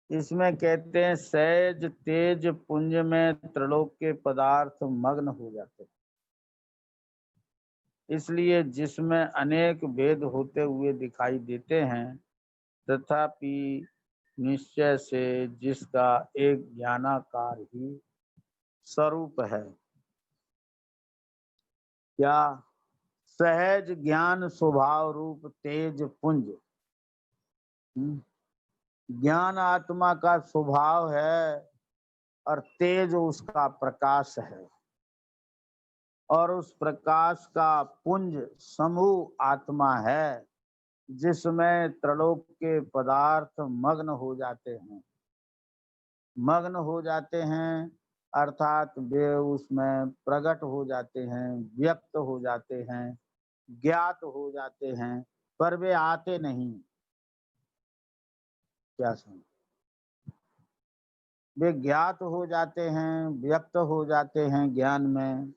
इसमें कहते हैं सहज तेज पुंज में त्रिलोक के पदार्थ मग्न हो जाते हैं। इसलिए जिसमें अनेक भेद होते हुए दिखाई देते हैं, तथापि निश्चय से जिसका एक ज्ञानाकार ही स्वरूप है। क्या? सहज ज्ञान स्वभाव रूप तेज पुंज। ज्ञान आत्मा का स्वभाव है और तेज उसका प्रकाश है, और उस प्रकाश का पुंज समूह आत्मा है, जिसमें त्रिलोक के पदार्थ मग्न हो जाते हैं। मग्न हो जाते हैं अर्थात वे उसमें प्रकट हो जाते हैं, व्यक्त हो जाते हैं, ज्ञात हो जाते हैं, पर वे आते नहीं। क्या सुन? वे ज्ञात हो जाते हैं, व्यक्त हो जाते हैं ज्ञान में।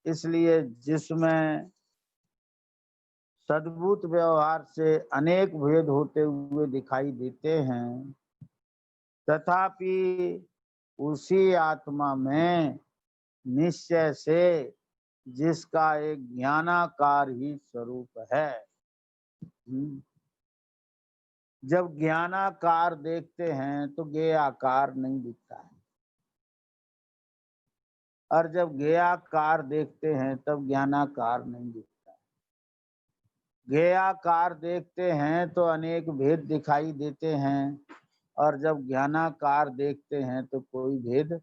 इसलिए जिसमें सद्भूत व्यवहार से अनेक भेद होते हुए दिखाई देते हैं, तथापि उसी आत्मा में निश्चय से जिसका एक ज्ञानाकार ही स्वरूप है। जब ज्ञानाकार देखते हैं तो ज्ञेय आकार नहीं दिखता है, और जब ज्ञेयाकार देखते हैं तब ज्ञानाकार नहीं दिखता है। ज्ञेयाकार देखते हैं तो अनेक भेद दिखाई देते हैं, और जब ज्ञानाकार देखते हैं तो कोई भेद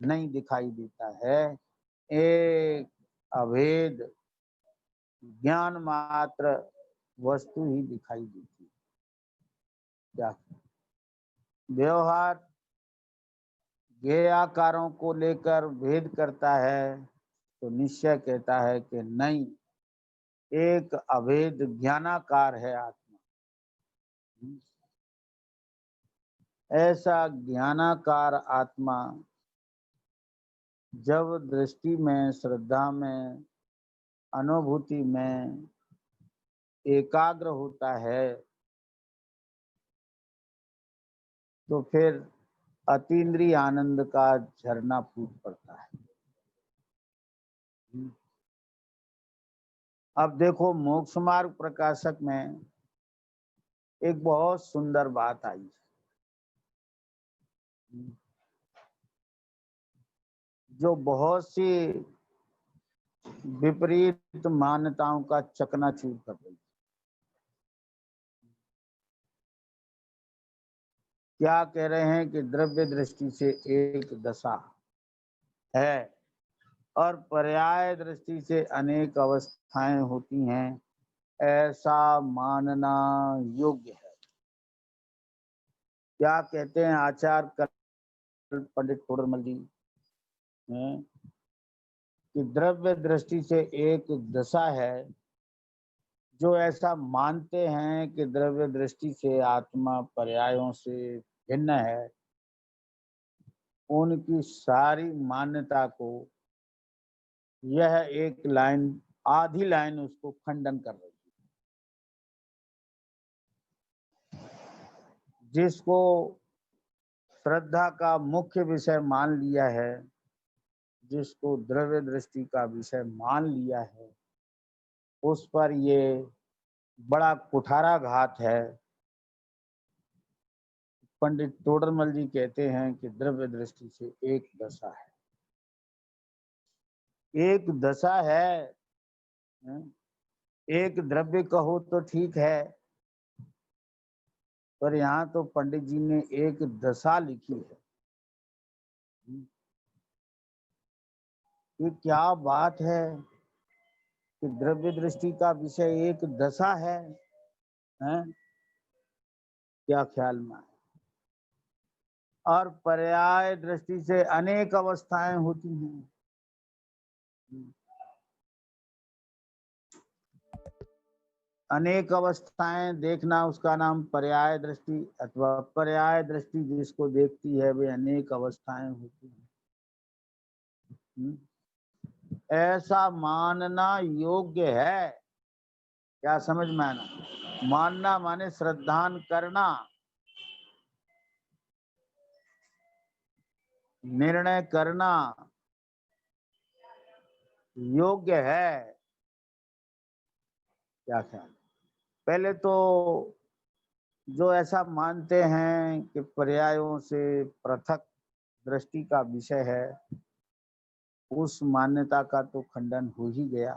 नहीं दिखाई देता है। एक अभेद ज्ञान मात्र वस्तु ही दिखाई देती है। क्या व्यवहार ज्ञेयाकारों को लेकर भेद करता है, तो निश्चय कहता है कि नहीं, एक अभेद ज्ञानाकार है आत्मा। ऐसा ज्ञानाकार आत्मा जब दृष्टि में, श्रद्धा में, अनुभूति में एकाग्र होता है, तो फिर अतीन्द्रिय आनंद का झरना फूट पड़ता है। अब देखो, मोक्ष मार्ग प्रकाशक में एक बहुत सुंदर बात आई। जो बहुत सी विपरीत मान्यताओं का चकनाचूर कर रही। क्या कह रहे हैं कि द्रव्य दृष्टि से एक दशा है और पर्याय दृष्टि से अनेक अवस्थाएं होती हैं, ऐसा मानना योग्य है। क्या कहते हैं आचार्य पंडित तोडरमल जी हैं कि द्रव्य दृष्टि से एक दशा है। जो ऐसा मानते हैं कि द्रव्य दृष्टि से आत्मा पर्यायों से भिन्न है, उनकी सारी मान्यता को यह एक लाइन, आधी लाइन उसको खंडन कर रही है। जिसको श्रद्धा का मुख्य विषय मान लिया है, जिसको द्रव्य दृष्टि का विषय मान लिया है, उस पर ये बड़ा कुठाराघात है। पंडित तोडरमल जी कहते हैं कि द्रव्य दृष्टि से एक दशा है, एक दशा है। एक द्रव्य कहो तो ठीक है, पर यहाँ तो पंडित जी ने एक दशा लिखी है। ये क्या बात है कि द्रव्य दृष्टि का विषय एक दशा है, हैं? क्या ख्याल में है? और पर्याय दृष्टि से अनेक अवस्थाएं होती हैं। अनेक अवस्थाएं देखना, उसका नाम पर्याय दृष्टि, अथवा पर्याय दृष्टि जिसको देखती है वे अनेक अवस्थाएं होती हैं। ऐसा मानना योग्य है। क्या समझ में आना? मानना माने श्रद्धान करना। निर्णय करना योग्य है? क्या ख्याल? पहले तो जो ऐसा मानते हैं कि पर्यायों से पृथक दृष्टि का विषय है, उस मान्यता का तो खंडन हो ही गया।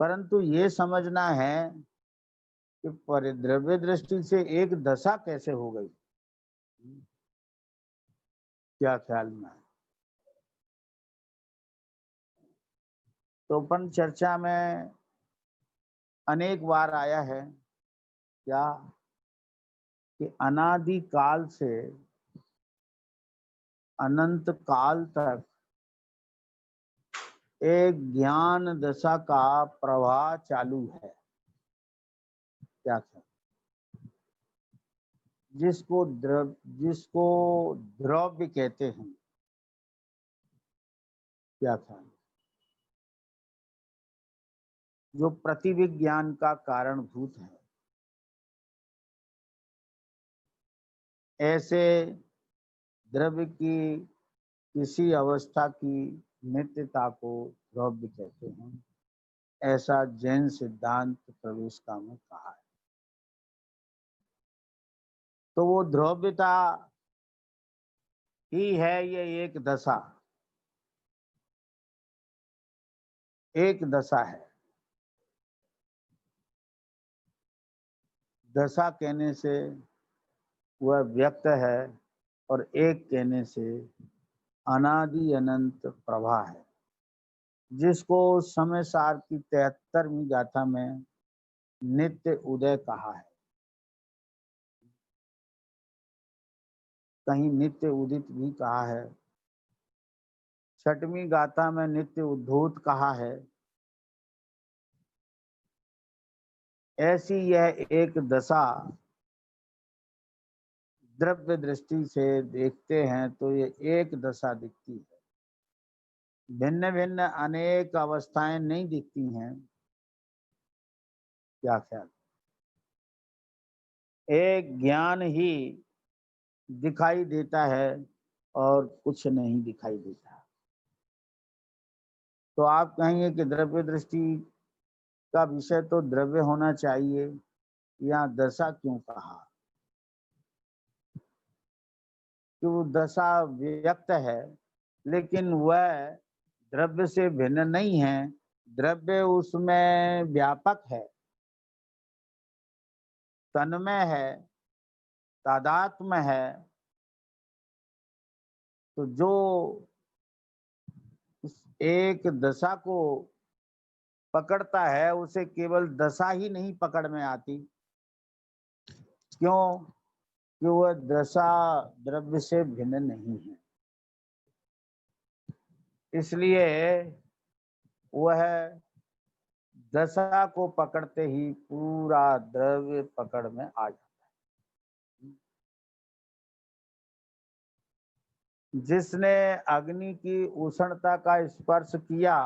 परंतु ये समझना है कि परिद्रव्य दृष्टि से एक दशा कैसे हो गई। क्या ख्याल में है? तो अपन चर्चा में अनेक बार आया है क्या कि अनादि काल से अनंत काल तक एक ज्ञान दशा का प्रवाह चालू है। क्या था? जिसको द्रव्य कहते हैं। क्या था? जो प्रतिविज्ञान का कारणभूत है। ऐसे द्रव्य की किसी अवस्था की नित्यता को द्रव्य कहते हैं, ऐसा जैन सिद्धांत प्रवेशिका में कहा है। तो वो द्रव्यता ही है ये एक दशा, एक दशा है। दशा कहने से वह व्यक्त है और एक कहने से अनादि अनंत प्रवाह है, जिसको समय सार की 73वीं गाथा में नित्य उदय कहा है। कहीं नित्य उदित भी कहा है। 6वीं गाथा में नित्य उद्धूत कहा है। ऐसी यह एक दशा द्रव्य दृष्टि से देखते हैं तो ये एक दशा दिखती है, भिन्न भिन्न अनेक अवस्थाएं नहीं दिखती हैं। क्या ख्याल? एक ज्ञान ही दिखाई देता है और कुछ नहीं दिखाई देता। तो आप कहेंगे कि द्रव्य दृष्टि का विषय तो द्रव्य होना चाहिए, या दशा क्यों कहा? कि वो दशा व्यक्त है, लेकिन वह द्रव्य से भिन्न नहीं है। द्रव्य उसमें व्यापक है, तन्मय है, तादात्म्य है। तो जो उस एक दशा को पकड़ता है उसे केवल दशा ही नहीं पकड़ में आती। क्यों? कि वह दशा द्रव्य से भिन्न नहीं है, इसलिए वह दशा को पकड़ते ही पूरा द्रव्य पकड़ में आ जाता है। जिसने अग्नि की उष्णता का स्पर्श किया,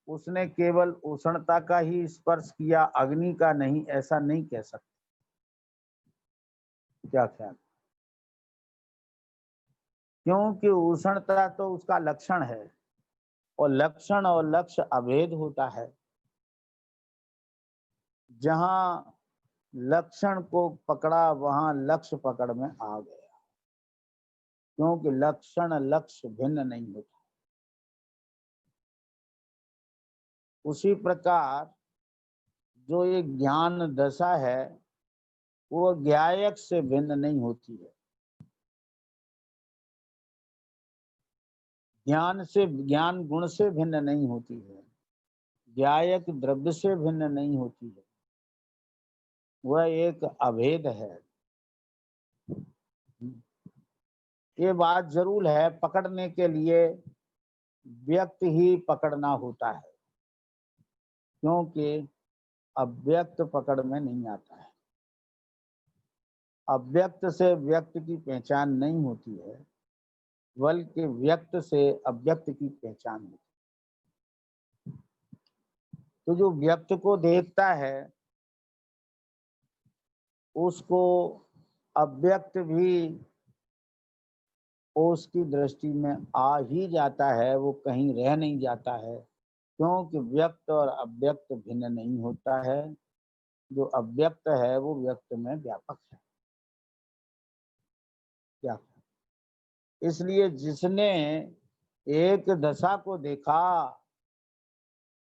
उसने केवल उष्णता का ही स्पर्श किया, अग्नि का नहीं, ऐसा नहीं कह सकते। क्या ख्याल? क्योंकि उष्णता तो उसका लक्षण है, और लक्षण और लक्ष्य अभेद होता है। जहां लक्षण को पकड़ा वहां लक्ष्य पकड़ में आ गया, क्योंकि लक्षण लक्ष्य भिन्न नहीं होता। उसी प्रकार जो ये ज्ञान दशा है वो ज्ञायक से भिन्न नहीं होती है। ज्ञान से, ज्ञान गुण से भिन्न नहीं होती है। ज्ञायक द्रव्य से भिन्न नहीं होती है। वह एक अभेद है। ये बात जरूर है, पकड़ने के लिए व्यक्त ही पकड़ना होता है, क्योंकि अव्यक्त पकड़ में नहीं आता है। अव्यक्त से व्यक्त की पहचान नहीं होती है, बल्कि व्यक्त से अव्यक्त की पहचान होती है। तो जो व्यक्त को देखता है उसको अव्यक्त भी वो उसकी दृष्टि में आ ही जाता है, वो कहीं रह नहीं जाता है, क्योंकि व्यक्त और अव्यक्त भिन्न नहीं होता है। जो अव्यक्त है वो व्यक्त में व्यापक है। क्या इसलिए जिसने एक दशा को देखा,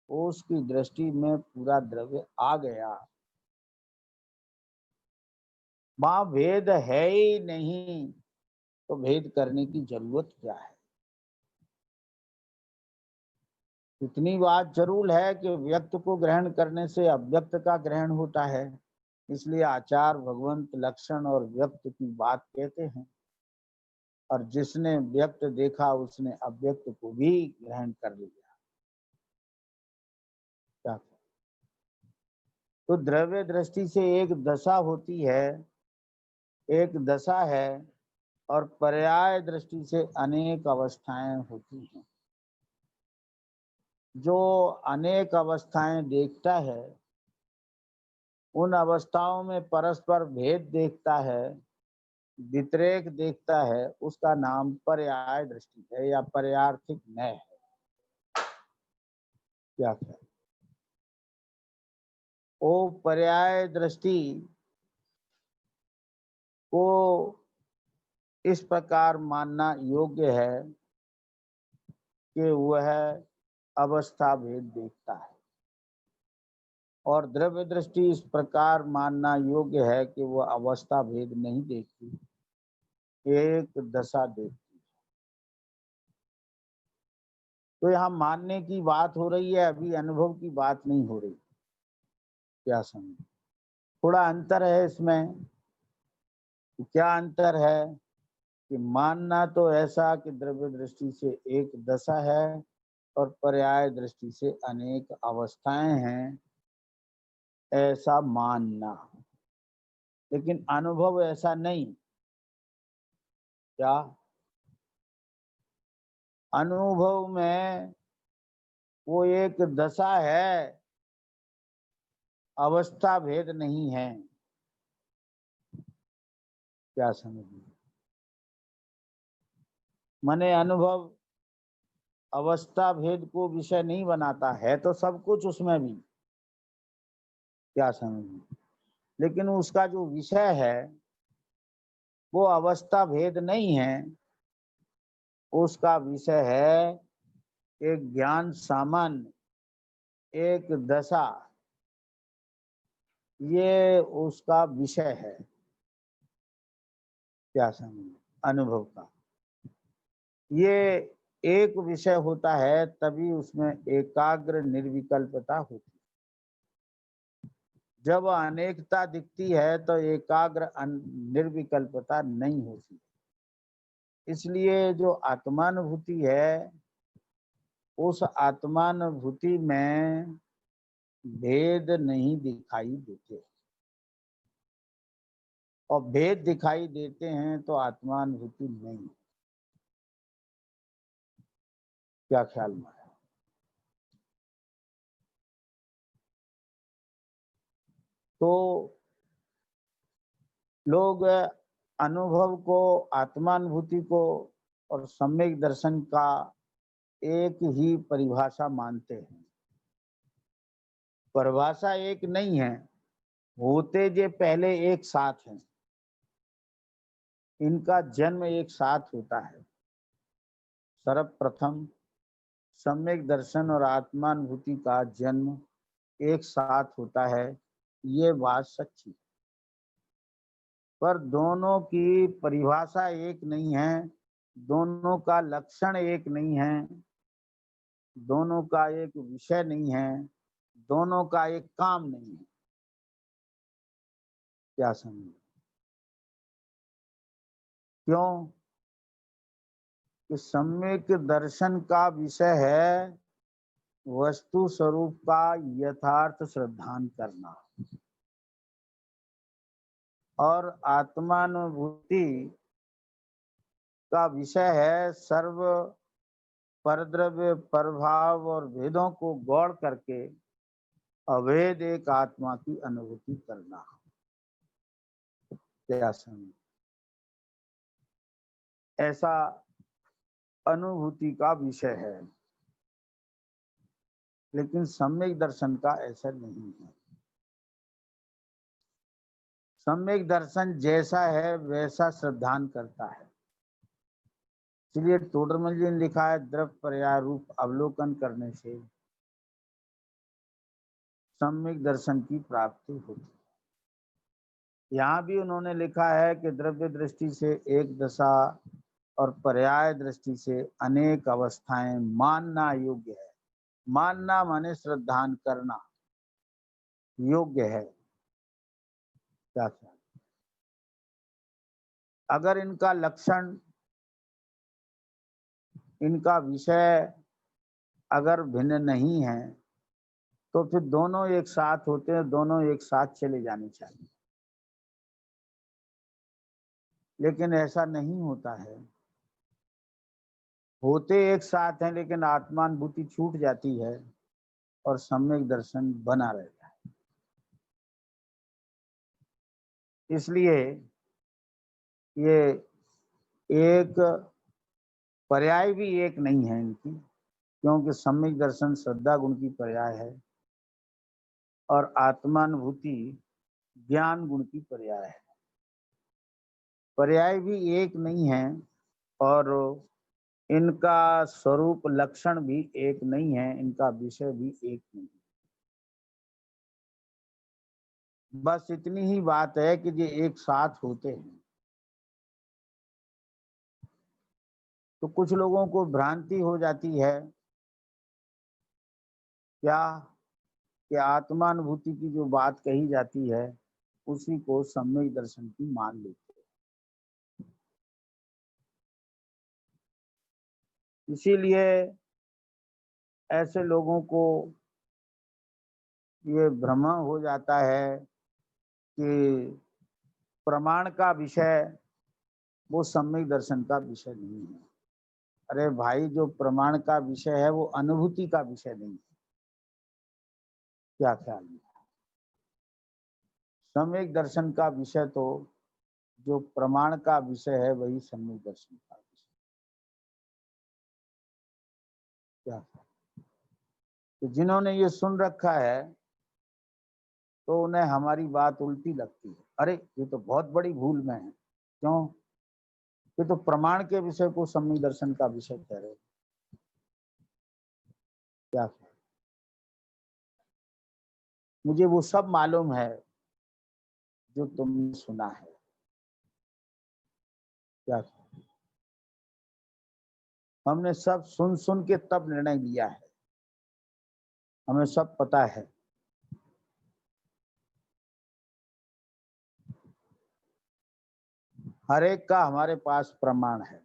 उसकी दृष्टि में पूरा द्रव्य आ गया, वहां भेद है ही नहीं, तो भेद करने की जरूरत क्या है। इतनी बात जरूर है कि व्यक्त को ग्रहण करने से अव्यक्त का ग्रहण होता है, इसलिए आचार भगवंत लक्षण और व्यक्त की बात कहते हैं। और जिसने व्यक्त देखा उसने अव्यक्त को भी ग्रहण कर लिया। क्या तो द्रव्य दृष्टि से एक दशा होती है, एक दशा है, और पर्याय दृष्टि से अनेक अवस्थाएं होती हैं। जो अनेक अवस्थाएं देखता है, उन अवस्थाओं में परस्पर भेद देखता है, व्यतिरेक देखता है, उसका नाम पर्याय दृष्टि है या पर्यार्थिक न्याय है। क्या है वो पर्याय दृष्टि को इस प्रकार मानना योग्य है कि वह अवस्था भेद देखता है, और द्रव्य दृष्टि इस प्रकार मानना योग्य है कि वह अवस्था भेद नहीं देखती, एक दशा देखती। तो यहाँ मानने की बात हो रही है, अभी अनुभव की बात नहीं हो रही। क्या समझ, थोड़ा अंतर है इसमें। क्या अंतर है कि मानना तो ऐसा कि द्रव्य दृष्टि से एक दशा है और पर्याय दृष्टि से अनेक अवस्थाएं हैं, ऐसा मानना। लेकिन अनुभव ऐसा नहीं। क्या अनुभव में वो एक दशा है, अवस्था भेद नहीं है। क्या समझ, माने अनुभव अवस्था भेद को विषय नहीं बनाता है, तो सब कुछ उसमें भी। क्या समझ, लेकिन उसका जो विषय है वो अवस्था भेद नहीं है, उसका विषय है एक ज्ञान सामान्य, एक दशा, ये उसका विषय है। क्या समझ, अनुभव का ये एक विषय होता है, तभी उसमें एकाग्र निर्विकल्पता होती है। जब अनेकता दिखती है तो एकाग्र निर्विकल्पता नहीं होती। इसलिए जो आत्मानुभूति है, उस आत्मानुभूति में भेद नहीं दिखाई देते, और भेद दिखाई देते हैं तो आत्मानुभूति नहीं। क्या ख्याल में है? तो लोग अनुभव को, आत्मानुभूति को और सम्यक दर्शन का एक ही परिभाषा मानते हैं। परिभाषा एक नहीं है, होते जे पहले एक साथ हैं, इनका जन्म एक साथ होता है। सर्वप्रथम सम्यक दर्शन और आत्मानुभूति का जन्म एक साथ होता है, ये बात सच्ची। पर दोनों की परिभाषा एक नहीं है, दोनों का लक्षण एक नहीं है, दोनों का एक विषय नहीं है, दोनों का एक काम नहीं है। क्या समझे, क्यों कि सम्यक दर्शन का विषय है वस्तु स्वरूप का यथार्थ श्रद्धान करना, और आत्मानुभूति का विषय है सर्व परद्रव्य प्रभाव और भेदों को गौड़ करके अभेद एक आत्मा की अनुभूति करना। क्या समझ, ऐसा अनुभूति का विषय है, लेकिन सम्यक दर्शन का ऐसा नहीं है। सम्यक दर्शन जैसा है वैसा श्रद्धान करता है। इसलिए टोडरमल जी ने लिखा है, द्रव्य पर्याय रूप अवलोकन करने से सम्यक दर्शन की प्राप्ति होती है। यहाँ भी उन्होंने लिखा है कि द्रव्य दृष्टि से एक दशा और पर्याय दृष्टि से अनेक अवस्थाएं मानना योग्य है। मानना माने श्रद्धान करना योग्य है। क्या ख्याल? अगर इनका लक्षण, इनका विषय अगर भिन्न नहीं है तो फिर दोनों एक साथ होते हैं, दोनों एक साथ चले जाने चाहिए। लेकिन ऐसा नहीं होता है, होते एक साथ हैं लेकिन आत्मानुभूति छूट जाती है और सम्यक दर्शन बना रहता है। इसलिए ये एक पर्याय भी एक नहीं है इनकी, क्योंकि सम्यक दर्शन श्रद्धा गुण की पर्याय है और आत्मानुभूति ज्ञान गुण की पर्याय है। पर्याय भी एक नहीं है और इनका स्वरूप लक्षण भी एक नहीं है, इनका विषय भी एक नहीं है। बस इतनी ही बात है कि ये एक साथ होते हैं। तो कुछ लोगों को भ्रांति हो जाती है क्या कि आत्मानुभूति की जो बात कही जाती है उसी को सम्यक दर्शन की मान लेते हैं। इसीलिए ऐसे लोगों को ये भ्रम हो जाता है कि प्रमाण का विषय वो सम्यक दर्शन का विषय नहीं है। अरे भाई, जो प्रमाण का विषय है वो अनुभूति का विषय नहीं है। क्या ख्याल है? सम्यक दर्शन का विषय तो जो प्रमाण का विषय है वही सम्यक दर्शन का विषय। क्या ख्याल? तो जिन्होंने ये सुन रखा है तो उन्हें हमारी बात उल्टी लगती है। अरे ये तो बहुत बड़ी भूल में है। क्यों? ये तो प्रमाण के विषय को सम्यक दर्शन का विषय कह रहे। क्या ख्याल? मुझे वो सब मालूम है जो तुमने सुना है। क्या ख्याल? हमने सब सुन सुन के तब निर्णय लिया है, हमें सब पता है। हर एक का हमारे पास प्रमाण है।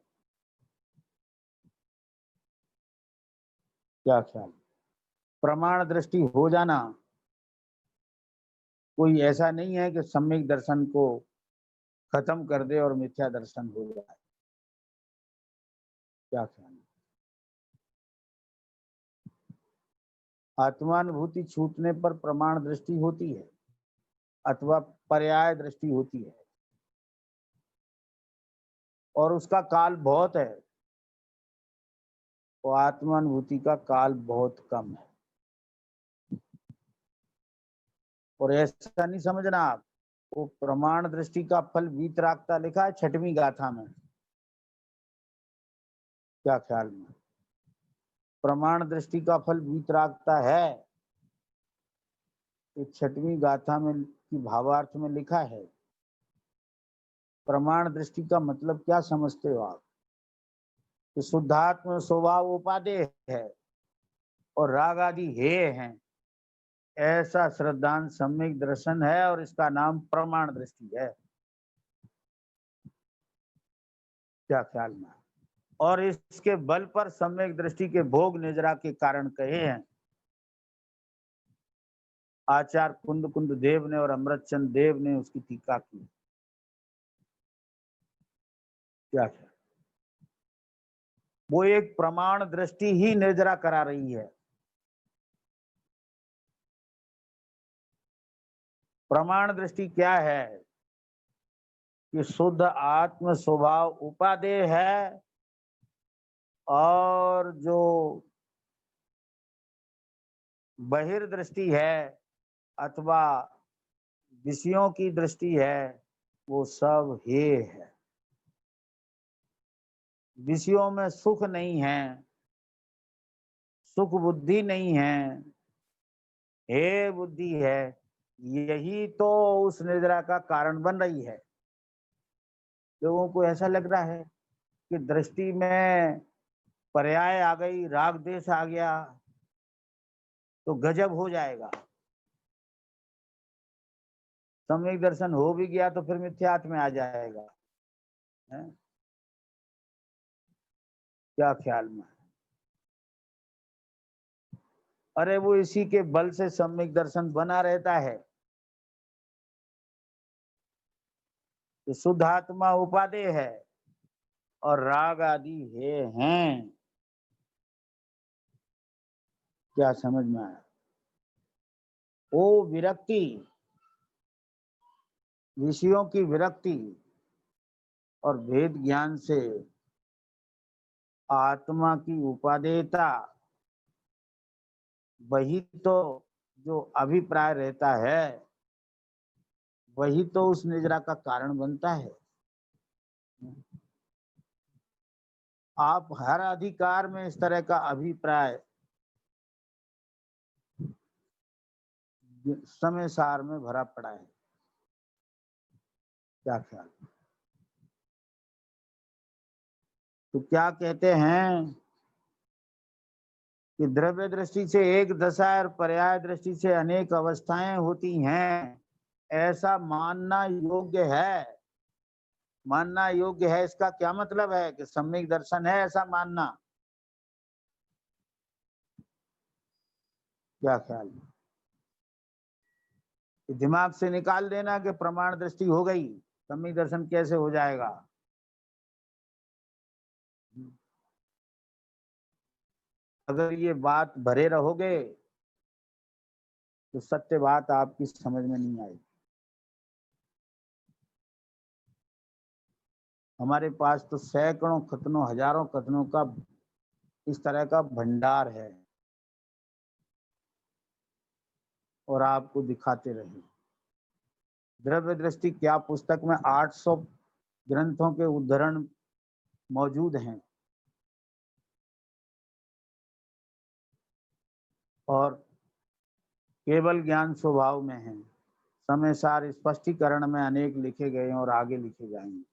क्या ख्याल? प्रमाण दृष्टि हो जाना कोई ऐसा नहीं है कि सम्यक दर्शन को खत्म कर दे और मिथ्या दर्शन हो जाए। क्या ख्याल? आत्मानुभूति छूटने पर प्रमाण दृष्टि होती है अथवा पर्याय दृष्टि होती है और उसका काल बहुत है, तो आत्मानुभूति का काल बहुत कम है। और ऐसा नहीं समझना आप, वो प्रमाण दृष्टि का फल वीतरागता लिखा है 6वीं गाथा में। क्या ख्याल में? प्रमाण दृष्टि का फल वीतरागता है, तो 6वीं गाथा में की भावार्थ में लिखा है। प्रमाण दृष्टि का मतलब क्या समझते हो आप? कि शुद्धात्म स्वभाव उपादेय है और राग आदि हेय हैं, ऐसा श्रद्धान सम्यक दर्शन है और इसका नाम प्रमाण दृष्टि है। क्या ख्याल में? और इसके बल पर सम्यक दृष्टि के भोग निजरा के कारण कहे हैं आचार्य कुंद कुंद देव ने और अमृतचंद देव ने उसकी टीका की। क्या ख्याल? वो एक प्रमाण दृष्टि ही निजरा करा रही है। प्रमाण दृष्टि क्या है? कि शुद्ध आत्म स्वभाव उपादेय है और जो बहिर्दृष्टि है अथवा विषयों की दृष्टि है वो सब हेय है। विषयों में सुख नहीं है, सुख बुद्धि नहीं है, हे बुद्धि है। यही तो उस निद्रा का कारण बन रही है। लोगों को ऐसा लग रहा है कि दृष्टि में पर्याय आ गई, राग देश आ गया तो गजब हो जाएगा। सम्यक दर्शन हो भी गया तो फिर मिथ्यात्व में आ जाएगा है? क्या ख्याल में? अरे वो इसी के बल से सम्यक दर्शन बना रहता है कि शुद्ध आत्मा उपादेय है और राग आदि हे हैं। क्या समझ में आया? वो विरक्ति, विषयों की विरक्ति और भेद ज्ञान से आत्मा की उपादेयता, वही तो जो अभिप्राय रहता है वही तो उस निद्रा का कारण बनता है। आप हर अधिकार में इस तरह का अभिप्राय समय सार में भरा पड़ा है। क्या ख्याल? तो क्या कहते हैं कि द्रव्य दृष्टि से एक दशा और पर्याय दृष्टि से अनेक अवस्थाएं होती हैं, ऐसा मानना योग्य है। मानना योग्य है इसका क्या मतलब है कि सम्यक दर्शन है ऐसा मानना? क्या ख्याल? दिमाग से निकाल देना कि प्रमाण दृष्टि हो गई, सम्यक दर्शन कैसे हो जाएगा? अगर ये बात भरे रहोगे तो सत्य बात आपकी समझ में नहीं आएगी। हमारे पास तो सैकड़ों कथनों, हजारों कथनों का इस तरह का भंडार है और आपको दिखाते रहे। द्रव्य दृष्टि क्या पुस्तक में 800 ग्रंथों के उद्धरण मौजूद हैं और केवल ज्ञान स्वभाव में है। समय सार स्पष्टीकरण में अनेक लिखे गए और आगे लिखे जाएंगे।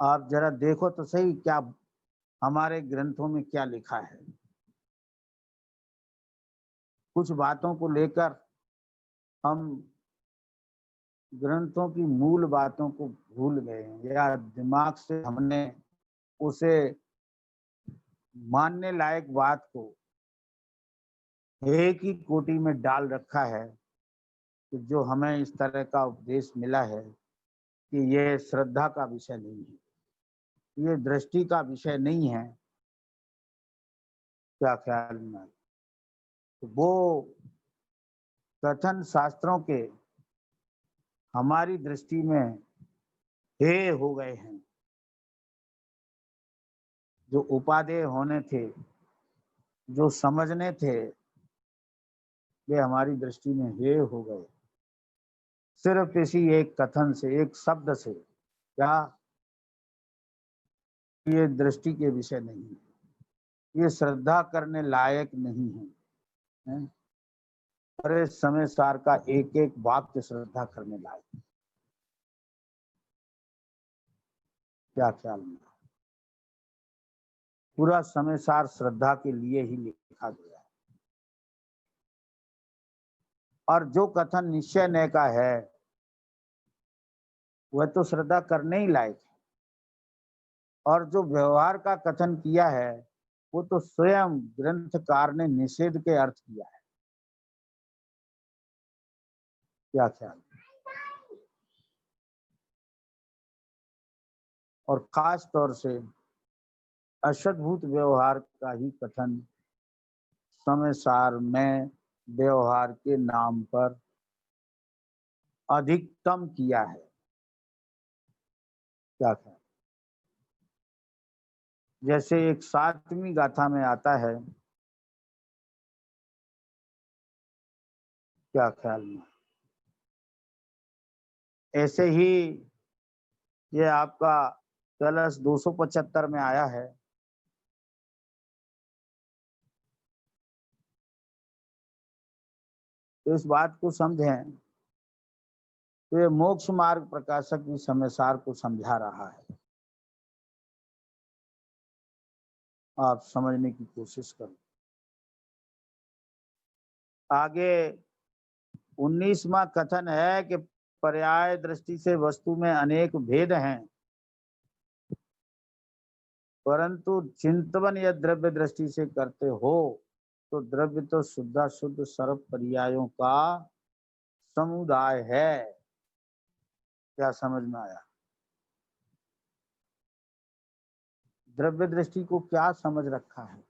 आप जरा देखो तो सही क्या हमारे ग्रंथों में क्या लिखा है। कुछ बातों को लेकर हम ग्रंथों की मूल बातों को भूल गए हैं या दिमाग से हमने उसे मानने लायक बात को एक ही कोटि में डाल रखा है कि जो हमें इस तरह का उपदेश मिला है कि ये श्रद्धा का विषय नहीं है, ये दृष्टि का विषय नहीं है। क्या ख्याल में? तो वो कथन शास्त्रों के हमारी दृष्टि में हे हो गए हैं। जो उपादेय होने थे, जो समझने थे, वे हमारी दृष्टि में हे हो गए सिर्फ इसी एक कथन से, एक शब्द से। क्या ये दृष्टि के विषय नहीं है, ये श्रद्धा करने लायक नहीं है। अरे समय सार का एक एक वाक्य श्रद्धा करने लायक। क्या ख्याल में? पूरा समय सार श्रद्धा के लिए ही लिखा गया है। और जो कथन निश्चय न का है वह तो श्रद्धा करने ही लायक है, और जो व्यवहार का कथन किया है वो तो स्वयं ग्रंथकार ने निषेध के अर्थ किया है। क्या ख्याल? और खास तौर से अशुद्धभूत व्यवहार का ही कथन समय सार में व्यवहार के नाम पर अधिकतम किया है। क्या ख्याल? जैसे एक 7वीं गाथा में आता है, क्या ख्याल में? ऐसे ही ये आपका कलश 275 में आया है। तो इस बात को समझें, तो ये मोक्ष मार्ग प्रकाशक भी समय सार को समझा रहा है। आप समझने की कोशिश करो। आगे 19वां कथन है कि पर्याय दृष्टि से वस्तु में अनेक भेद हैं, परंतु चिंतवन या द्रव्य दृष्टि से करते हो तो द्रव्य तो शुद्धाशुद्ध सर्व पर्यायों का समुदाय है। क्या समझ में आया? द्रव्य दृष्टि को क्या समझ रखा है?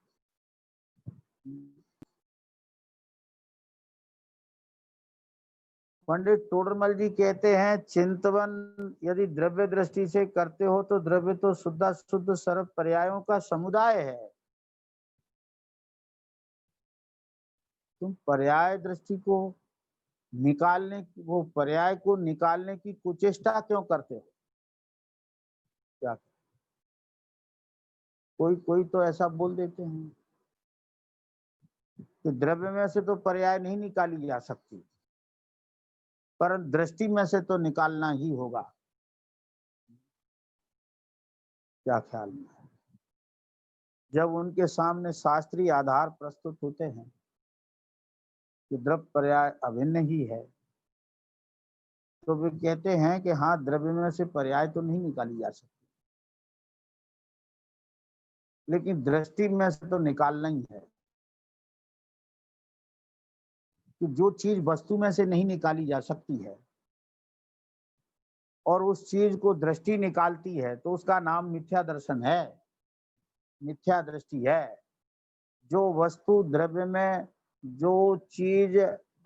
पंडित टोडरमल जी कहते हैं, चिंतवन यदि द्रव्य दृष्टि से करते हो तो द्रव्य तो शुद्धाशुद्ध सर्व पर्यायों का समुदाय है। तुम पर्याय दृष्टि को निकालने की, वो पर्याय को निकालने की कुचेष्टा क्यों करते हो? क्या कोई कोई तो ऐसा बोल देते हैं कि द्रव्य में से तो पर्याय नहीं निकाली जा सकती, पर दृष्टि में से तो निकालना ही होगा। क्या ख्याल में? जब उनके सामने शास्त्रीय आधार प्रस्तुत होते हैं कि द्रव्य पर्याय अभिन्न ही है, तो वे कहते हैं कि हाँ, द्रव्य में से पर्याय तो नहीं निकाली जा सकती, लेकिन दृष्टि में से तो निकालना ही है। कि जो चीज वस्तु में से नहीं निकाली जा सकती है और उस चीज को दृष्टि निकालती है, तो उसका नाम मिथ्या दर्शन है, मिथ्या दृष्टि है। जो वस्तु द्रव्य में, जो चीज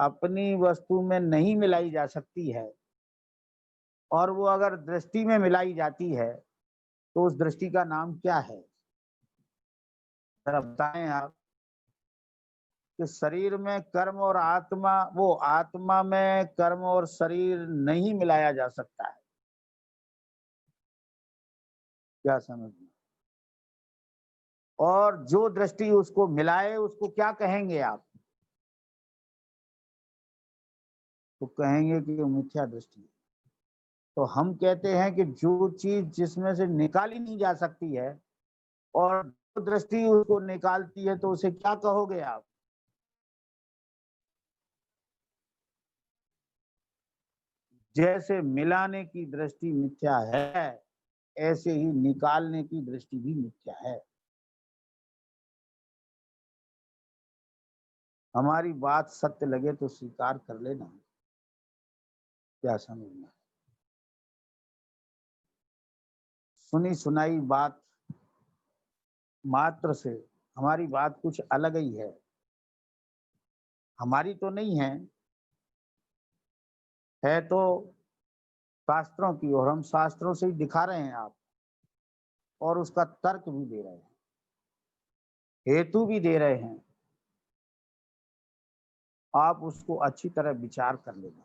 अपनी वस्तु में नहीं मिलाई जा सकती है और वो अगर दृष्टि में मिलाई जाती है, तो उस दृष्टि का नाम क्या है? जरा बताएं आप। कि शरीर में कर्म और आत्मा, वो आत्मा में कर्म और शरीर नहीं मिलाया जा सकता है। क्या समझ में? और जो दृष्टि उसको मिलाए उसको क्या कहेंगे आप? तो कहेंगे कि वो मिथ्या दृष्टि है। तो हम कहते हैं कि जो चीज जिसमें से निकाली नहीं जा सकती है और जो दृष्टि उसको निकालती है, तो उसे क्या कहोगे आप? जैसे मिलाने की दृष्टि मिथ्या है, ऐसे ही निकालने की दृष्टि भी मिथ्या है। हमारी बात सत्य लगे तो स्वीकार कर लेना। क्या समझना? सुनी सुनाई बात मात्र से हमारी बात कुछ अलग ही है। हमारी तो नहीं है तो शास्त्रों की, और हम शास्त्रों से ही दिखा रहे हैं आप, और उसका तर्क भी दे रहे हैं, हेतु भी दे रहे हैं। आप उसको अच्छी तरह विचार कर लेना।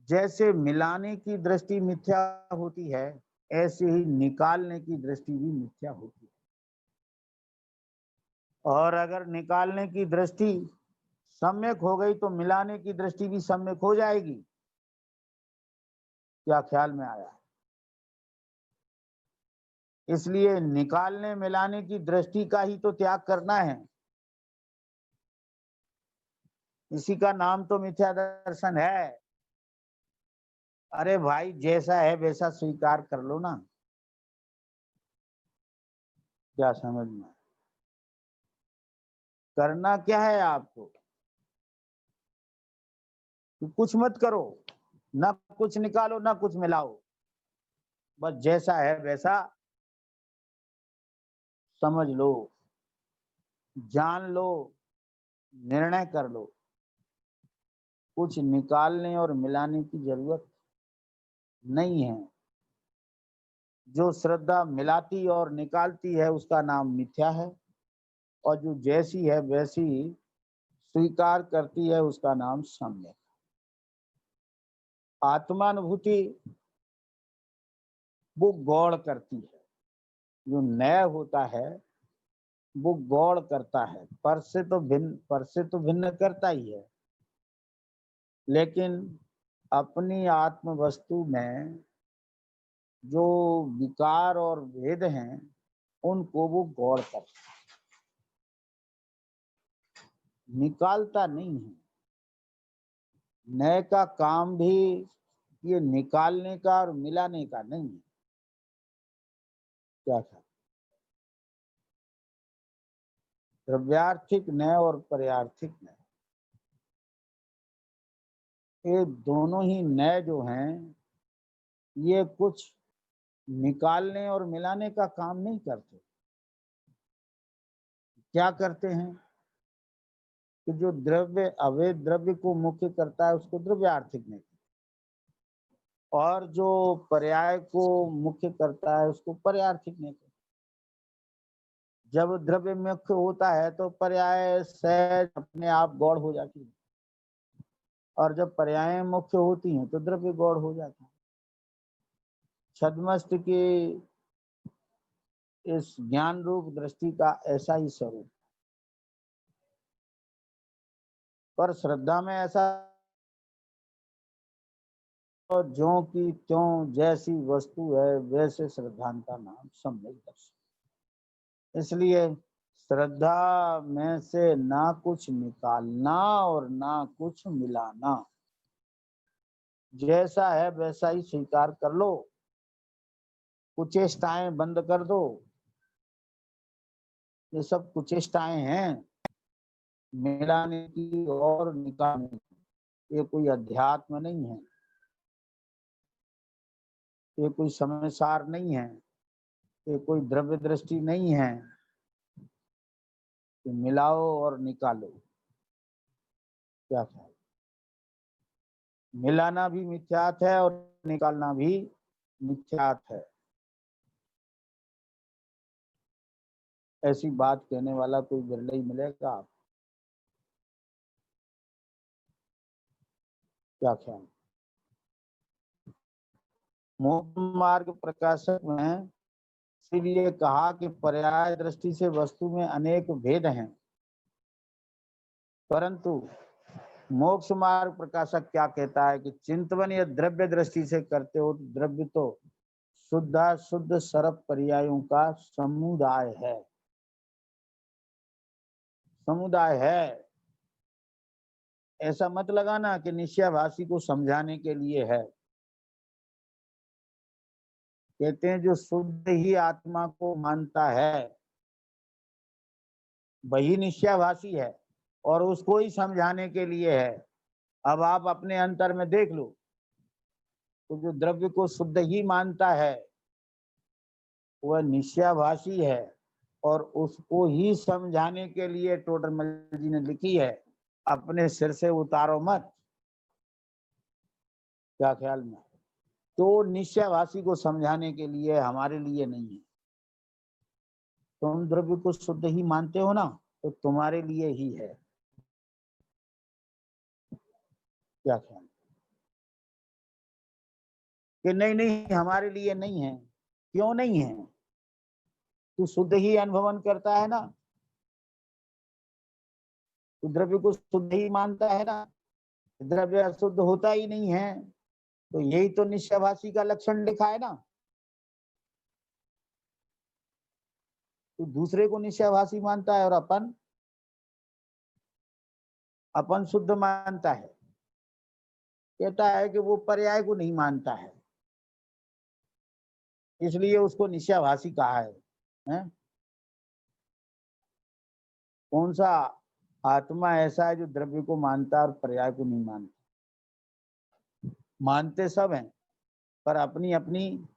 जैसे मिलाने की दृष्टि मिथ्या होती है, ऐसे ही निकालने की दृष्टि भी मिथ्या होती है। और अगर निकालने की दृष्टि सम्यक हो गई तो मिलाने की दृष्टि भी सम्यक हो जाएगी। क्या ख्याल में आया? इसलिए निकालने मिलाने की दृष्टि का ही तो त्याग करना है। इसी का नाम तो मिथ्या दर्शन है। अरे भाई, जैसा है वैसा स्वीकार कर लो ना। क्या समझ में? करना क्या है आपको? कि कुछ मत करो, ना कुछ निकालो ना कुछ मिलाओ, बस जैसा है वैसा समझ लो, जान लो, निर्णय कर लो। कुछ निकालने और मिलाने की जरूरत नहीं है। जो श्रद्धा मिलाती और निकालती है उसका नाम मिथ्या है, और जो जैसी है वैसी स्वीकार करती है उसका नाम सम्यक। आत्मानुभूति वो गौड़ करती है, जो नय होता है वो गौड़ करता है, पर से तो भिन्न करता ही है, लेकिन अपनी आत्म वस्तु में जो विकार और भेद हैं उनको वो गौड़ करता है, निकालता नहीं है। नए का काम भी ये निकालने का और मिलाने का नहीं है। क्या था? द्रव्यार्थिक नय और पर्यार्थिक नय, ये दोनों ही नय जो हैं ये कुछ निकालने और मिलाने का काम नहीं करते। क्या करते हैं कि जो द्रव्य अवैध द्रव्य को मुख्य करता है उसको द्रव्यार्थिक नय, और जो पर्याय को मुख्य करता है उसको पर्यार्थिक नय। जब द्रव्य मुख्य होता है तो पर्याय सहज अपने आप गौड़ हो जाती है, और जब पर्याय मुख्य होती हैं तो द्रव्य गौड़ हो जाता है। छद्मस्त की इस ज्ञान रूप दृष्टि का ऐसा ही स्वरूप, पर श्रद्धा में ऐसा तो ज्यों की त्यों जैसी वस्तु है वैसे श्रद्धांत का नाम सम्यक दर्शन। इसलिए श्रद्धा में से ना कुछ निकालना और ना कुछ मिलाना, जैसा है वैसा ही स्वीकार कर लो, कुचेष्टाएं बंद कर दो। ये सब कुचेष्टाएं हैं मिलाने की और निकालने की, ये कोई अध्यात्म नहीं है, ये कोई समय सार नहीं है, ये कोई द्रव्य दृष्टि नहीं है कि मिलाओ और निकालो। क्या है? मिलाना भी मिथ्यात है और निकालना भी मिथ्यात है। ऐसी बात कहने वाला कोई बिरला ही मिलेगा आप? क्या ख्याल? मोक्ष मार्ग प्रकाशक में इसीलिए कहा कि पर्याय दृष्टि से वस्तु में अनेक भेद हैं, परंतु मोक्ष मार्ग प्रकाशक क्या कहता है कि चिंतवन या द्रव्य दृष्टि से करते हो तो द्रव्य तो शुद्ध सर्व पर्यायों का समुदाय है, समुदाय है। ऐसा मत लगाना कि निश्चयभाषी को समझाने के लिए है। कहते हैं जो शुद्ध ही आत्मा को मानता है वही निश्चयभाषी है और उसको ही समझाने के लिए है। अब आप अपने अंतर में देख लो, तो जो द्रव्य को शुद्ध ही मानता है वह निश्चयभाषी है, और उसको ही समझाने के लिए टोडरमल जी ने लिखी है, अपने सिर से उतारो मत। क्या ख्याल में? तो निश्चयभाषी को समझाने के लिए, हमारे लिए नहीं है। तुम द्रव्य को शुद्ध ही मानते हो ना, तो तुम्हारे लिए ही है। क्या ख्याल? कि नहीं नहीं हमारे लिए नहीं है। क्यों नहीं है? तू शुद्ध ही अनुभवन करता है ना, तू द्रव्य को शुद्ध ही मानता है ना, द्रव्य अशुद्ध होता ही नहीं है, तो यही तो निश्चयभाषी का लक्षण लिखा है ना। तू दूसरे को निश्चयभाषी मानता है और अपन शुद्ध मानता है। कहता है कि वो पर्याय को नहीं मानता है, इसलिए उसको निश्चयभाषी कहा है? कौन सा आत्मा ऐसा है जो द्रव्य को मानता है और पर्याय को नहीं मानता? मानते सब हैं, पर अपनी अपनी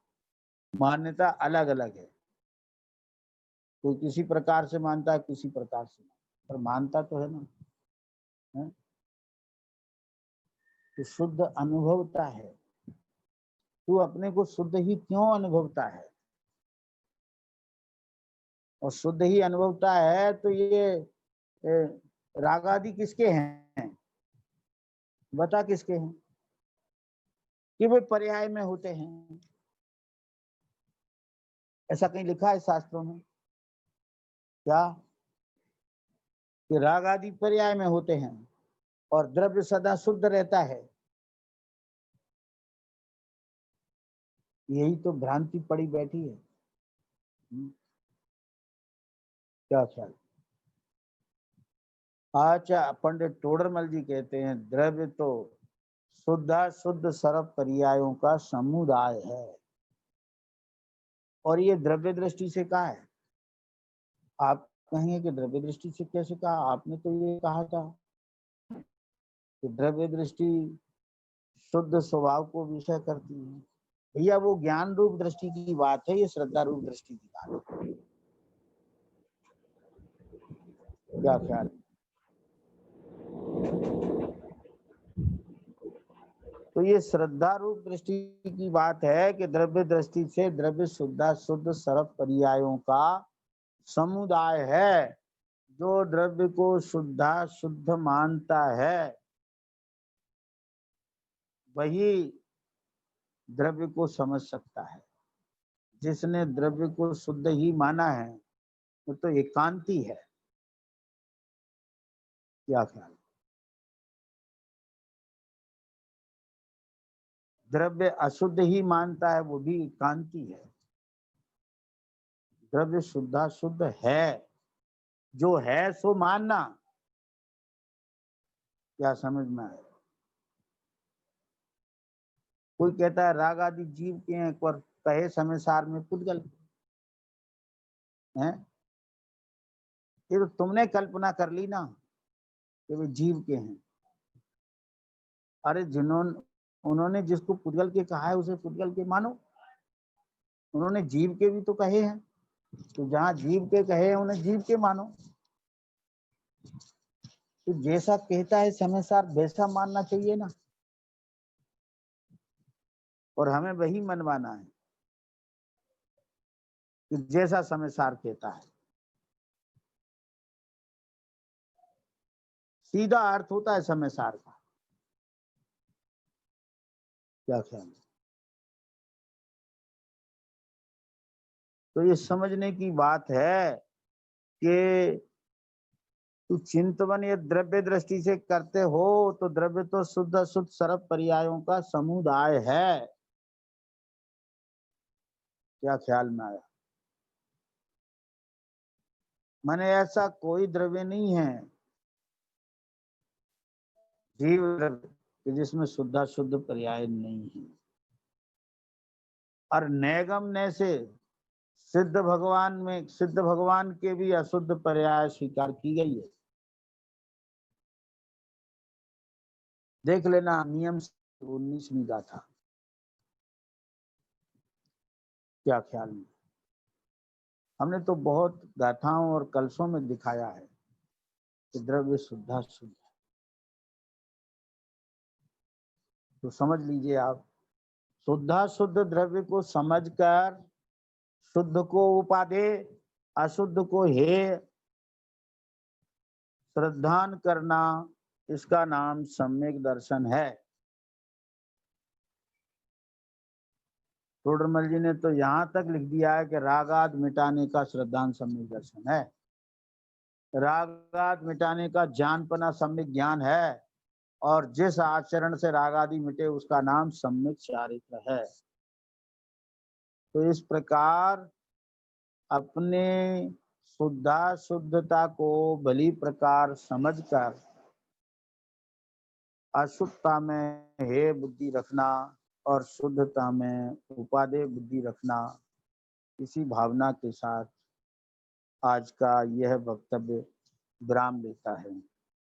मान्यता अलग अलग है। कोई किसी प्रकार से मानता है, किसी प्रकार से, पर मानता तो है ना। है? तो शुद्ध अनुभवता है। तू अपने को शुद्ध ही क्यों अनुभवता है? और शुद्ध ही अनुभवता है, तो ये राग आदि किसके हैं? बता किसके हैं? कि वे पर्याय में होते हैं। ऐसा कहीं लिखा है शास्त्रों में क्या कि राग आदि पर्याय में होते हैं और द्रव्य सदा शुद्ध रहता है? यही तो भ्रांति पड़ी बैठी है। क्या ख्याल? अच्छा, पंडित टोडरमल जी कहते हैं द्रव्य तो शुद्ध सर्व पर्यायों का समुदाय है। और ये द्रव्य दृष्टि से कहा है? आप कहेंगे कि द्रव्य दृष्टि से कैसे कहा? आपने तो ये कहा था कि द्रव्य दृष्टि शुद्ध स्वभाव को विषय करती है। भैया वो ज्ञान रूप दृष्टि की बात है, ये श्रद्धा रूप दृष्टि की बात है। क्या ख्याल? तो ये श्रद्धा रूप दृष्टि की बात है कि द्रव्य दृष्टि से द्रव्य शुद्ध सर्व पर्यायों का समुदाय है। जो द्रव्य को शुद्ध मानता है वही द्रव्य को समझ सकता है। जिसने द्रव्य को शुद्ध ही माना है वो तो एकांती है। क्या ख्याल? द्रव्य अशुद्ध ही मानता है वो भी एकांती है। द्रव्य शुद्ध है, जो है सो मानना। क्या समझ में आया? कोई कहता है राग आदि जीव के हैं, पर कहे समय सार में पुद्गल है। ये तो तुमने कल्पना कर ली ना कि वे जीव के हैं। अरे उन्होंने जिसको पुद्गल के कहा है उसे पुद्गल के मानो। उन्होंने जीव के भी तो कहे हैं, तो जहां जीव के कहे हैं उन्हें जीव के मानो। तो जैसा कहता है समय सार वैसा मानना चाहिए ना, और हमें वही मनवाना है कि जैसा समय सार कहता है। सीधा अर्थ होता है समय सार का। क्या ख्याल? तो ये समझने की बात है कि तू चिंतवन ये द्रव्य दृष्टि से करते हो तो द्रव्य तो शुद्ध अशुद्ध सर्व पर्यायों का समुदाय है। क्या ख्याल में आया? माने ऐसा कोई द्रव्य नहीं है जीव द्रव्य कि जिसमें शुद्ध अशुद्ध पर्याय नहीं है। और नैगम ने से सिद्ध भगवान के भी अशुद्ध पर्याय स्वीकार की गई है। देख लेना नियम 19वीं गाथा। क्या ख्याल में? हमने तो बहुत गाथाओं और कलशों में दिखाया है कि द्रव्य शुद्ध शुद्ध। तो समझ लीजिए आप, शुद्ध शुद्ध द्रव्य को समझकर शुद्ध को उपादे अशुद्ध को हेय श्रद्धान करना, इसका नाम सम्यक दर्शन है। टोडरमल जी ने तो यहाँ तक लिख दिया है कि रागाद मिटाने का श्रद्धान सम्यक दर्शन है। रागाद मिटाने का जानपना सम्यक ज्ञान है, और जिस आचरण से राग आदि मिटे उसका नाम सम्यक चारित्र है। तो इस प्रकार अपने शुद्धता को भली प्रकार समझकर अशुद्धता में हे बुद्धि रखना और शुद्धता में उपादेय बुद्धि रखना, इसी भावना के साथ आज का यह वक्तव्य विराम लेता है।